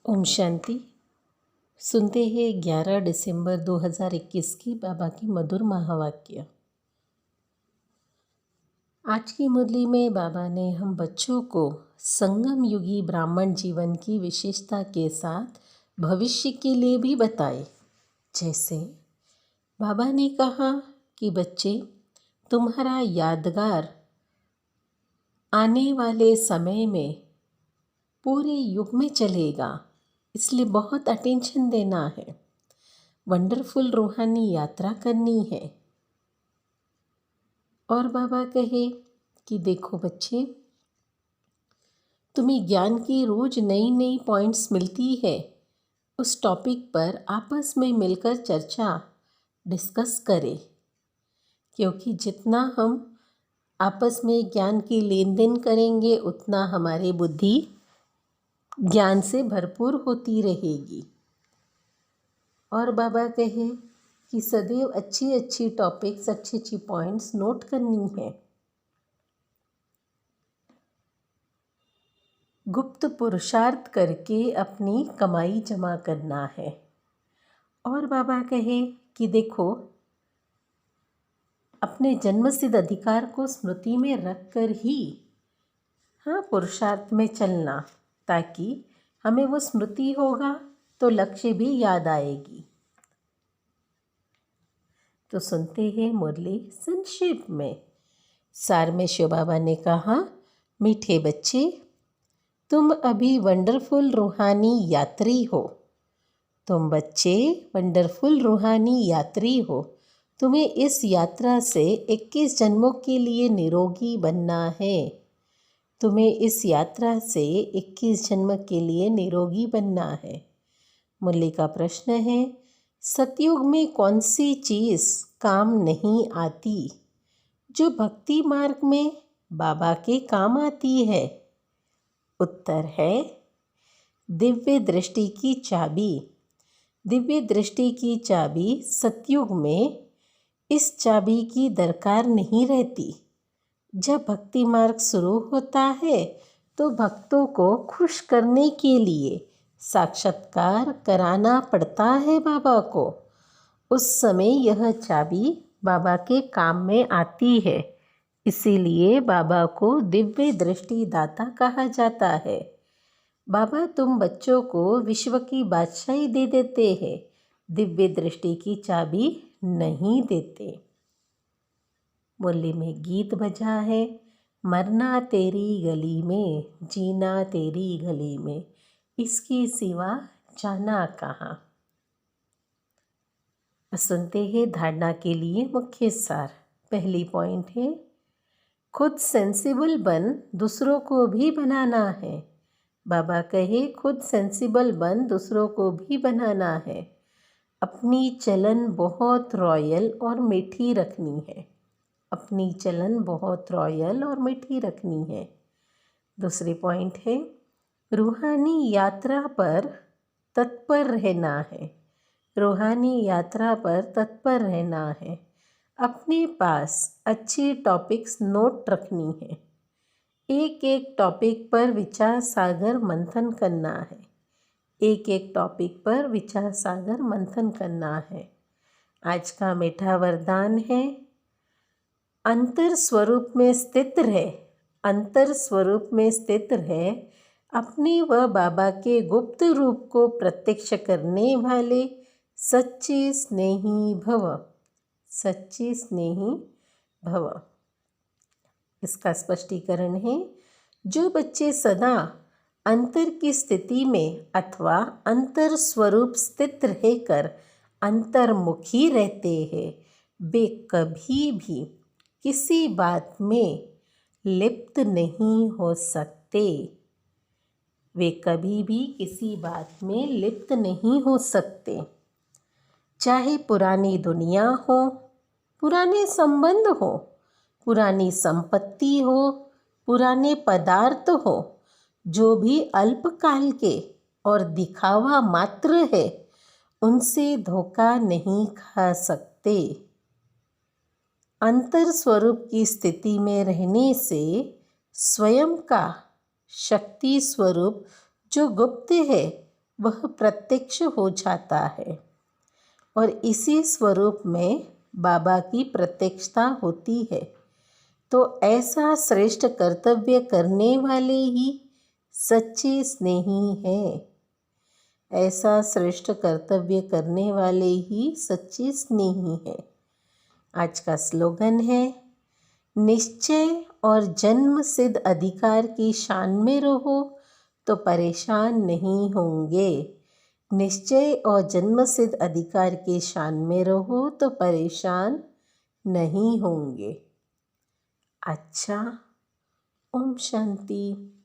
ओम शांति। सुनते हैं 11 दिसंबर 2021 की बाबा की मधुर महावाक्य। आज की मुरली में बाबा ने हम बच्चों को संगम युगी ब्राह्मण जीवन की विशेषता के साथ भविष्य के लिए भी बताए। जैसे बाबा ने कहा कि बच्चे, तुम्हारा यादगार आने वाले समय में पूरे युग में चलेगा, इसलिए बहुत अटेंशन देना है। वंडरफुल रूहानी यात्रा करनी है। और बाबा कहे कि देखो बच्चे, तुम्हें ज्ञान की रोज नई नई पॉइंट्स मिलती है। उस टॉपिक पर आपस में मिलकर चर्चा डिस्कस करें, क्योंकि जितना हम आपस में ज्ञान की लेन देन करेंगे उतना हमारी बुद्धि ज्ञान से भरपूर होती रहेगी। और बाबा कहे कि सदैव अच्छी अच्छी टॉपिक्स, अच्छी अच्छी पॉइंट्स नोट करनी है। गुप्त पुरुषार्थ करके अपनी कमाई जमा करना है। और बाबा कहे कि देखो, अपने जन्मसिद्ध अधिकार को स्मृति में रखकर ही पुरुषार्थ में चलना, ताकि हमें वो स्मृति होगा तो लक्ष्य भी याद आएगी। तो सुनते हैं मुरली संक्षेप में। सार में शिव बाबा ने कहा, मीठे बच्चे, तुम अभी वंडरफुल रूहानी यात्री हो। तुम बच्चे वंडरफुल रूहानी यात्री हो। तुम्हें इस यात्रा से 21 जन्मों के लिए निरोगी बनना है। तुम्हें इस यात्रा से 21 जन्म के लिए निरोगी बनना है। मुरली का प्रश्न है, सतयुग में कौन सी चीज़ काम नहीं आती जो भक्ति मार्ग में बाबा के काम आती है? उत्तर है, दिव्य दृष्टि की चाबी। दिव्य दृष्टि की चाबी सतयुग में इस चाबी की दरकार नहीं रहती। जब भक्ति मार्ग शुरू होता है तो भक्तों को खुश करने के लिए साक्षात्कार कराना पड़ता है बाबा को। उस समय यह चाबी बाबा के काम में आती है। इसीलिए बाबा को दिव्य दृष्टि दाता कहा जाता है। बाबा तुम बच्चों को विश्व की बादशाही दे देते हैं, दिव्य दृष्टि की चाबी नहीं देते। मुरली में गीत बजा है, मरना तेरी गली में, जीना तेरी गली में, इसके सिवा जाना कहाँ। सुनते हैं धारणा के लिए मुख्य सार। पहली पॉइंट है, खुद सेंसिबल बन दूसरों को भी बनाना है। बाबा कहे, खुद सेंसिबल बन दूसरों को भी बनाना है। अपनी चलन बहुत रॉयल और मीठी रखनी है। अपनी चलन बहुत रॉयल और मीठी रखनी है। दूसरी पॉइंट है, रूहानी यात्रा पर तत्पर रहना है। रूहानी यात्रा पर तत्पर रहना है। अपने पास अच्छी टॉपिक्स नोट रखनी है। एक एक टॉपिक पर विचार सागर मंथन करना है। एक एक टॉपिक पर विचार सागर मंथन करना है। आज का मीठा वरदान है, अंतर स्वरूप में स्थित रहे। अंतर स्वरूप में स्थित रहे। अपने व बाबा के गुप्त रूप को प्रत्यक्ष करने वाले सच्चे स्नेही भव। सच्चे स्नेही भव। इसका स्पष्टीकरण है, जो बच्चे सदा अंतर की स्थिति में अथवा अंतर स्वरूप स्थित रहकर अंतर्मुखी रहते हैं, वे कभी भी किसी बात में लिप्त नहीं हो सकते। वे कभी भी किसी बात में लिप्त नहीं हो सकते। चाहे पुरानी दुनिया हो, पुराने संबंध हो, पुरानी संपत्ति हो, पुराने पदार्थ हो, जो भी अल्पकाल के और दिखावा मात्र है, उनसे धोखा नहीं खा सकते। अंतर स्वरूप की स्थिति में रहने से स्वयं का शक्ति स्वरूप जो गुप्त है वह प्रत्यक्ष हो जाता है और इसी स्वरूप में बाबा की प्रत्यक्षता होती है। तो ऐसा श्रेष्ठ कर्तव्य करने वाले ही सच्चे स्नेही हैं। ऐसा श्रेष्ठ कर्तव्य करने वाले ही सच्चे स्नेही हैं। आज का स्लोगन है, निश्चय और जन्म सिद्ध अधिकार की शान में रहो तो परेशान नहीं होंगे। निश्चय और जन्म सिद्ध अधिकार की शान में रहो तो परेशान नहीं होंगे। अच्छा, ओम शांति।